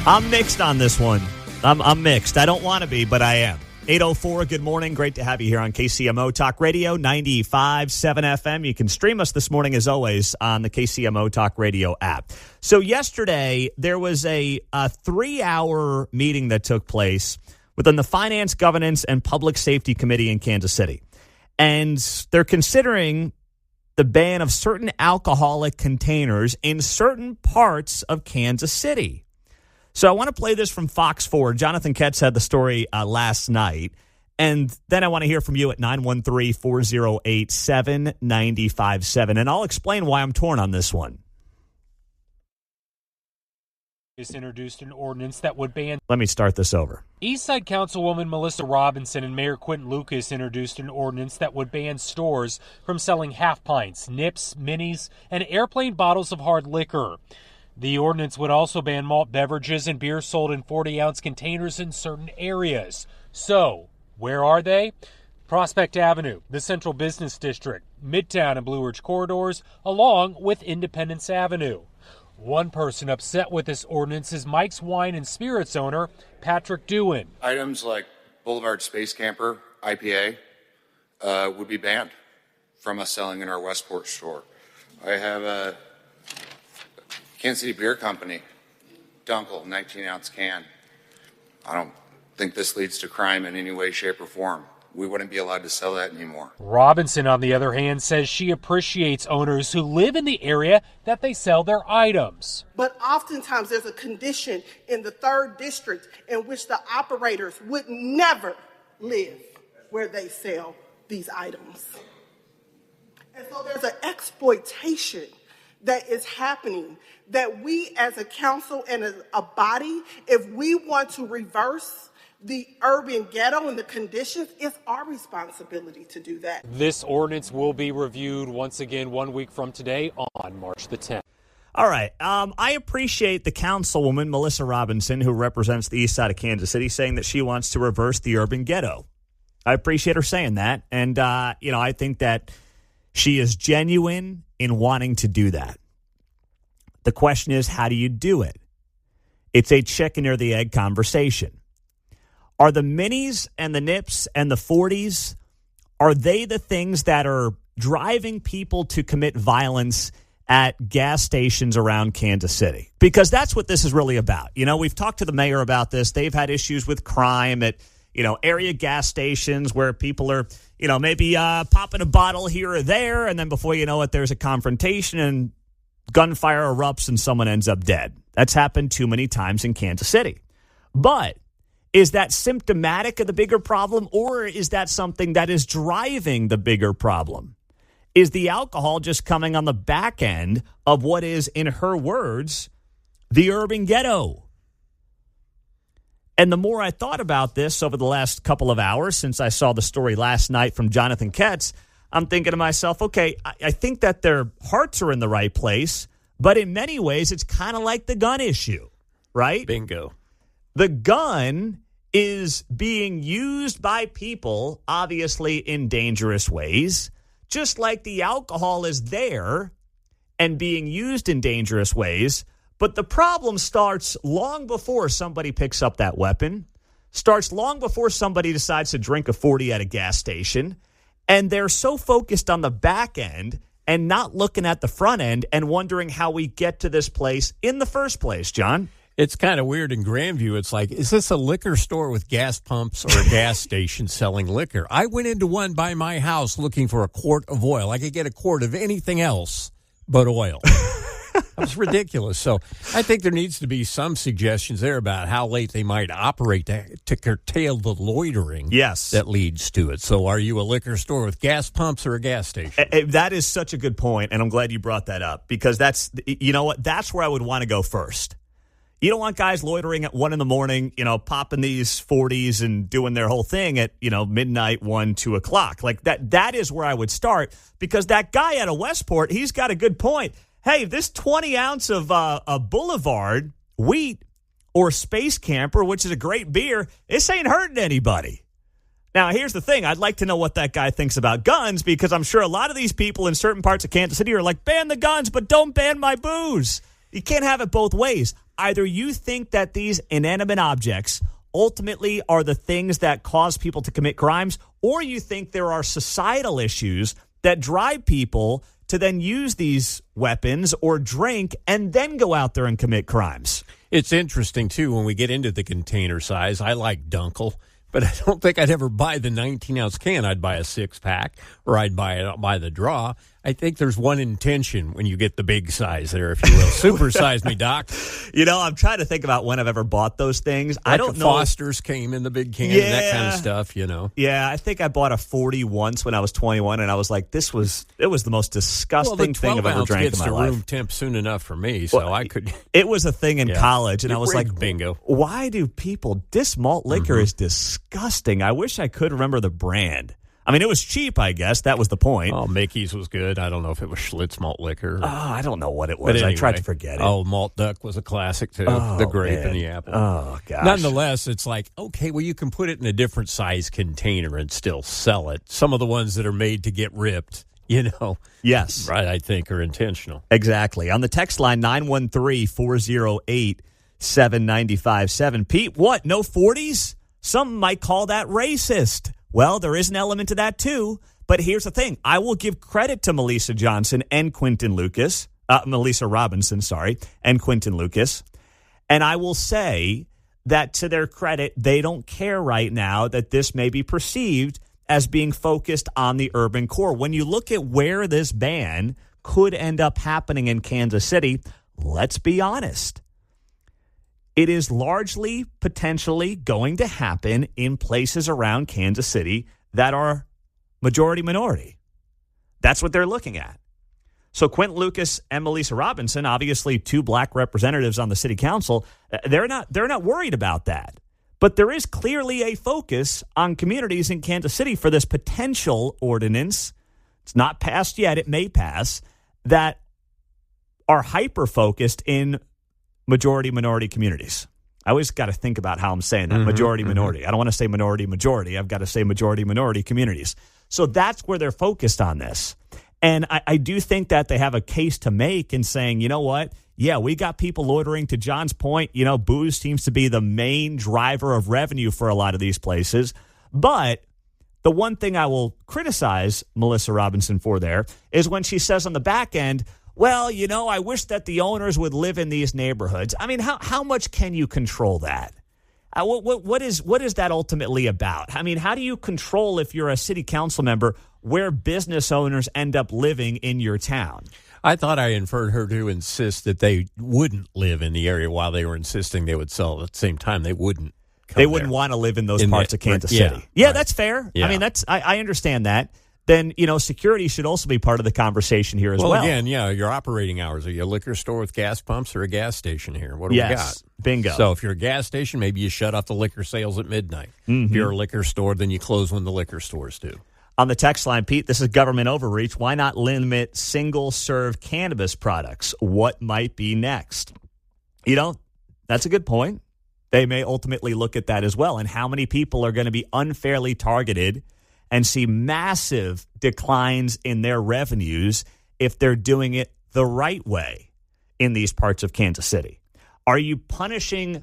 I'm mixed on this one. I'm mixed. I don't want to be, but I am. 8:04, good morning. Great to have you here on KCMO Talk Radio, 95.7 FM. You can stream us this morning, as always, on the KCMO Talk Radio app. So yesterday, there was a 3-hour meeting that took place within the Finance, Governance, and Public Safety Committee in Kansas City. And they're considering the ban of certain alcoholic containers in certain parts of Kansas City. So I want to play this from Fox 4. Jonathan Ketz had the story last night. And then I want to hear from you at 913-408-7957. And I'll explain why I'm torn on this one. Introduced an ordinance that would ban. Let me start this over. Eastside Councilwoman Melissa Robinson and Mayor Quentin Lucas introduced an ordinance that would ban stores from selling half pints, nips, minis, and airplane bottles of hard liquor. The ordinance would also ban malt beverages and beer sold in 40-ounce containers in certain areas. So, where are they? Prospect Avenue, the Central Business District, Midtown and Blue Ridge corridors, along with Independence Avenue. One person upset with this ordinance is Mike's Wine and Spirits owner, Patrick Dewan. Items like Boulevard Space Camper, IPA, would be banned from us selling in our Westport store. I have a Kansas City Beer Company, Dunkel, 19-ounce can. I don't think this leads to crime in any way, shape, or form. We wouldn't be allowed to sell that anymore. Robinson, on the other hand, says she appreciates owners who live in the area that they sell their items. But oftentimes there's a condition in the 3rd District in which the operators would never live where they sell these items. And so there's an exploitation that is happening that we as a council and as a body, if we want to reverse the urban ghetto and the conditions, it's our responsibility to do that. This ordinance will be reviewed once again 1 week from today on March the 10th. All right. I appreciate the councilwoman, Melissa Robinson, who represents the east side of Kansas City, saying that she wants to reverse the urban ghetto. I appreciate her saying that. And, I think that she is genuine in wanting to do that. The question is, how do you do it? It's a chicken or the egg conversation. Are the minis and the nips and the 40s, are they the things that are driving people to commit violence at gas stations around Kansas City? Because that's what this is really about. We've talked to the mayor about this. They've had issues with crime at, area gas stations where people are, maybe popping a bottle here or there. And then before you know it, there's a confrontation and gunfire erupts and someone ends up dead. That's happened too many times in Kansas City. But is that symptomatic of the bigger problem, or is that something that is driving the bigger problem? Is the alcohol just coming on the back end of what is, in her words, the urban ghetto? And the more I thought about this over the last couple of hours since I saw the story last night from Jonathan Ketz, I'm thinking to myself, okay, I think that their hearts are in the right place, but in many ways it's kind of like the gun issue, right? Bingo. The gun is being used by people, obviously in dangerous ways, just like the alcohol is there and being used in dangerous ways. But the problem starts long before somebody picks up that weapon, starts long before somebody decides to drink a 40 at a gas station. And they're so focused on the back end and not looking at the front end and wondering how we get to this place in the first place, John. It's kind of weird in Grandview. It's like, is this a liquor store with gas pumps or a gas station selling liquor? I went into one by my house looking for a quart of oil. I could get a quart of anything else but oil. That's ridiculous. So I think there needs to be some suggestions there about how late they might operate to curtail the loitering that leads to it. So are you a liquor store with gas pumps or a gas station? That is such a good point, and I'm glad you brought that up because that's where I would want to go first. You don't want guys loitering at 1 a.m, popping these 40s and doing their whole thing at, midnight, 1, 2 o'clock. Like that is where I would start because that guy out of Westport, he's got a good point. Hey, this 20 ounce of a Boulevard wheat or Space Camper, which is a great beer, this ain't hurting anybody. Now, here's the thing. I'd like to know what that guy thinks about guns because I'm sure a lot of these people in certain parts of Kansas City are like, ban the guns, but don't ban my booze. You can't have it both ways. either you think that these inanimate objects ultimately are the things that cause people to commit crimes, or you think there are societal issues that drive people to then use these weapons or drink and then go out there and commit crimes. It's interesting, too, when we get into the container size. I like Dunkel, but I don't think I'd ever buy the 19-ounce can. I'd buy a six-pack, or I'd buy the draw. I think there's one intention when you get the big size there, if you will. Supersize me, Doc. I'm trying to think about when I've ever bought those things. Like I don't know. Foster's came in the big can and that kind of stuff, Yeah, I think I bought a 40 once when I was 21, and I was like, it was the most disgusting thing I've ever drank in my life. Well, the 12-ounce gets to room temp soon enough for me, so I could. It was a thing in college, and I was like, bingo. Why do people, this malt liquor is disgusting. I wish I could remember the brand. I mean, it was cheap, I guess. That was the point. Oh, Mickey's was good. I don't know if it was Schlitz malt liquor. I don't know what it was. Anyway, I tried to forget it. Oh, Malt Duck was a classic, too. The grape and the apple. Oh, gosh. Nonetheless, it's like, okay, well, you can put it in a different size container and still sell it. Some of the ones that are made to get ripped, Yes. Right, I think are intentional. Exactly. On the text line, 913-408-7957. Pete, what? No 40s? Some might call that racist. Well, there is an element to that, too. But here's the thing. I will give credit to Melissa Johnson and Quentin Lucas. Melissa Robinson, and Quentin Lucas. And I will say that to their credit, they don't care right now that this may be perceived as being focused on the urban core. When you look at where this ban could end up happening in Kansas City, let's be honest. It is largely potentially going to happen in places around Kansas City that are majority minority. That's what they're looking at. So Quentin Lucas and Melissa Robinson, obviously two black representatives on the city council, they're not worried about that. But there is clearly a focus on communities in Kansas City for this potential ordinance. It's not passed yet. It may pass, that are hyper-focused in majority-minority communities. I always got to think about how I'm saying that, majority-minority. I don't want to say minority-majority. I've got to say majority-minority communities. So that's where they're focused on this. And I do think that they have a case to make in saying, you know what? Yeah, we got people loitering. To John's point, booze seems to be the main driver of revenue for a lot of these places. But the one thing I will criticize Melissa Robinson for there is when she says on the back end, well, I wish that the owners would live in these neighborhoods. I mean, how much can you control that? What is that ultimately about? I mean, how do you control, if you're a city council member, where business owners end up living in your town? I thought I inferred her to insist that they wouldn't live in the area while they were insisting they would sell at the same time. They wouldn't. They wouldn't want to live in those parts of Kansas City. Yeah, right. That's fair. Yeah. I mean, I understand that. Then, security should also be part of the conversation here as well. Well, again, your operating hours. Are you a liquor store with gas pumps or a gas station here? What do we got? Bingo. So if you're a gas station, maybe you shut off the liquor sales at midnight. If you're a liquor store, then you close when the liquor stores do. On the text line, Pete, this is government overreach. Why not limit single-serve cannabis products? What might be next? That's a good point. They may ultimately look at that as well. And how many people are going to be unfairly targeted and see massive declines in their revenues if they're doing it the right way in these parts of Kansas City? Are you punishing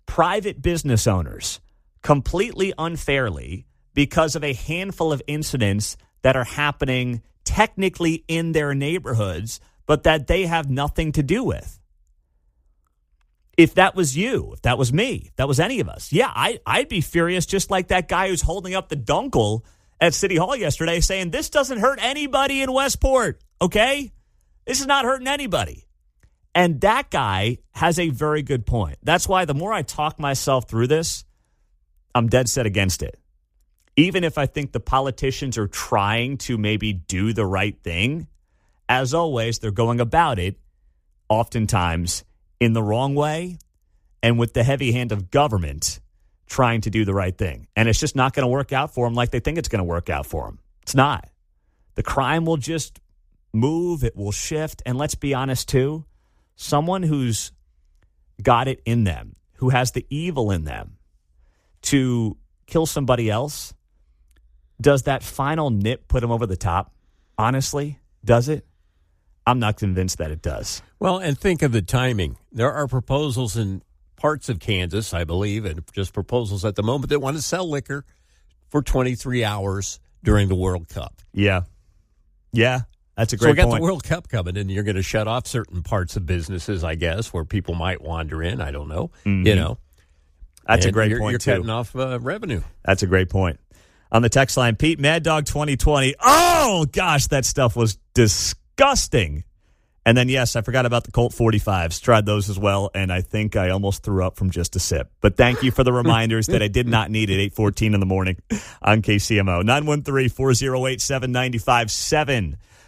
private business owners completely unfairly because of a handful of incidents that are happening technically in their neighborhoods, but that they have nothing to do with? If that was you, if that was me, if that was any of us, I'd be furious, just like that guy who's holding up the Dunkel at City Hall yesterday saying, this doesn't hurt anybody in Westport, okay? This is not hurting anybody. And that guy has a very good point. That's why the more I talk myself through this, I'm dead set against it. Even if I think the politicians are trying to maybe do the right thing, as always, they're going about it oftentimes in the wrong way and with the heavy hand of government trying to do the right thing. And it's just not going to work out for them like they think it's going to work out for them. It's not. The crime will just move. It will shift. And let's be honest, too. Someone who's got it in them, who has the evil in them to kill somebody else, does that final nip put them over the top? Honestly, does it? I'm not convinced that it does. Well, and think of the timing. There are proposals in parts of Kansas, I believe, and just proposals at the moment that want to sell liquor for 23 hours during the World Cup. Yeah. Yeah, that's a great point. So we got the World Cup coming, and you're going to shut off certain parts of businesses, I guess, where people might wander in. I don't know. Mm-hmm. You know. That's a great point, you're too. You're cutting off revenue. That's a great point. On the text line, Pete, Mad Dog 2020. Oh, gosh, that stuff was disgusting. And then, yes, I forgot about the Colt 45s. Tried those as well, and I think I almost threw up from just a sip. But thank you for the reminders that I did not need at 8:14 in the morning on KCMO. 913-408-7957.